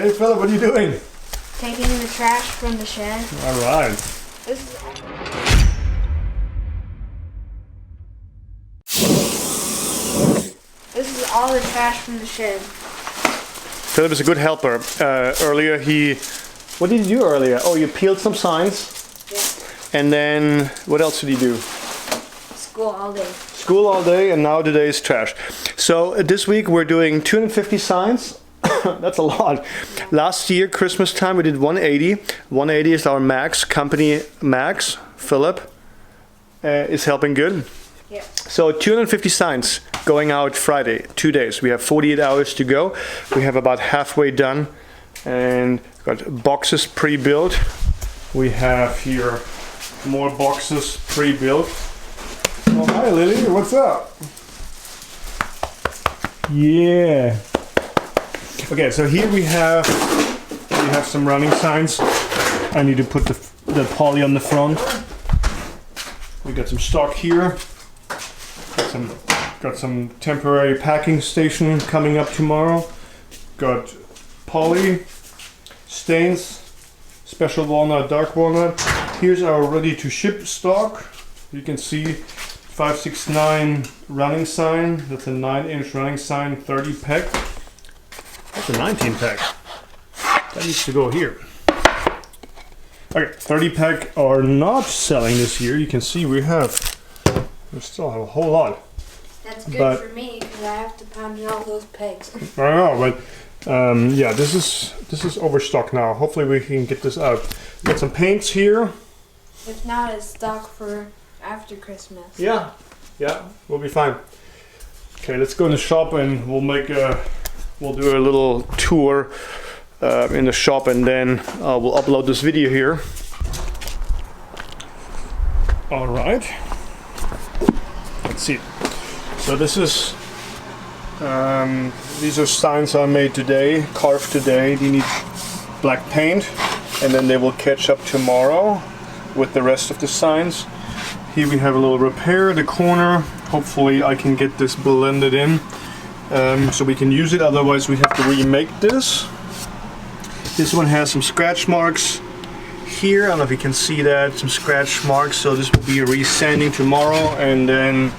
Hey Philip, what are you doing? Taking the trash from the shed. All right. This is all the trash from the shed. Philip is a good helper. What did you do earlier? Oh, you peeled some signs. Yeah. And then, what else did you do? School all day. School all day, and now today is trash. So this week we're doing 250 signs. That's a lot. Last year, Christmas time, we did 180. 180 is our max, company max. Philip is helping good. Yeah. So 250 signs going out Friday, 2 days. We have 48 hours to go. We have about halfway done and got boxes pre-built. We have here more boxes pre-built. Oh, hi Lily, what's up? Yeah. Okay, so here we have some running signs. I need to put the poly on the front. We got some stock here. Got some temporary packing station coming up tomorrow. Got poly, stains, special walnut, dark walnut. Here's our ready to ship stock. You can see 569 running sign. That's a 9-inch running sign, 30 pack. That's a 19 pack. That needs to go here. Okay, 30 pack are not selling this year. You can see we still have a whole lot. That's good for me because I have to pound in all those pegs. I know, but yeah, this is overstock now. Hopefully we can get this out. Got some paints here. If not, it's stock for after Christmas. Yeah, we'll be fine. Okay, let's go in the shop and we'll do a little tour in the shop, and then we'll upload this video here. All right. Let's see. So this is these are signs I made today, carved today. They need black paint, and then they will catch up tomorrow with the rest of the signs. Here we have a little repair, the corner. Hopefully I can get this blended in so we can use it, otherwise we have to remake this. This one has some scratch marks here. I don't know if you can see that, some scratch marks. So this will be resanding tomorrow, and then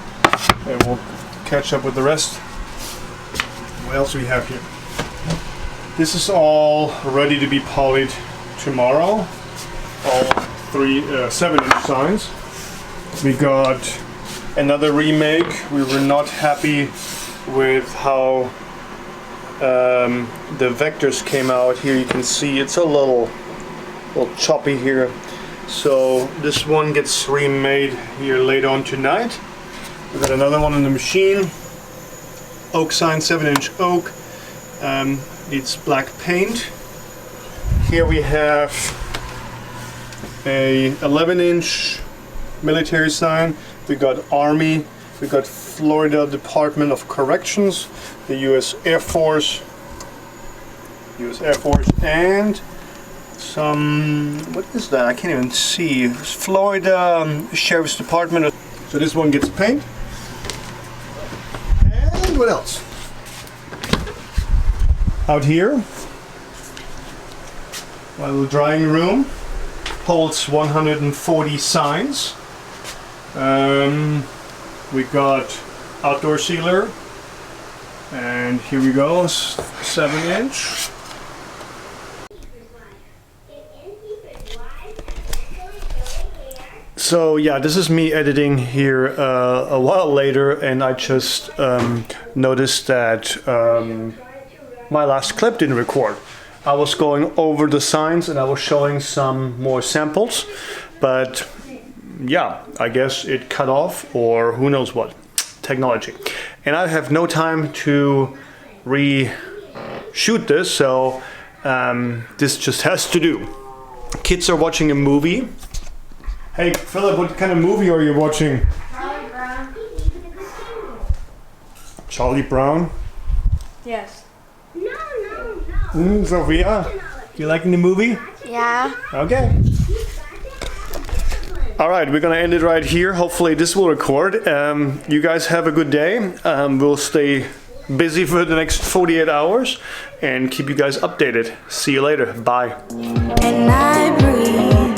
it will catch up with the rest. What else do we have here? This is all ready to be polished tomorrow. All 7-inch signs. We got another remake. We were not happy with how the vectors came out. Here you can see it's a little choppy here. So this one gets remade here later on tonight. We got another one in the machine. Oak sign, 7-inch oak. Needs black paint. Here we have a 11-inch military sign. We got Army. We got Florida Department of Corrections, the U.S. Air Force, and some, what is that? I can't even see. Florida Sheriff's Department. So this one gets paint. And what else? Out here, my little drying room holds 140 signs. We got outdoor sealer, and here we go, 7-inch. So yeah, this is me editing here a while later, and I just noticed that my last clip didn't record. I was going over the signs and I was showing some more samples, but yeah, I guess it cut off, or who knows what. Technology. And I have no time to reshoot this, so this just has to do. Kids are watching a movie. Hey Philip, what kind of movie are you watching? Charlie Brown. Charlie Brown? Yes. Sophia, you liking the movie? Yeah. Okay. All right, we're gonna end it right here. Hopefully this will record. You guys have a good day. We'll stay busy for the next 48 hours and keep you guys updated. See you later. Bye. And I breathe.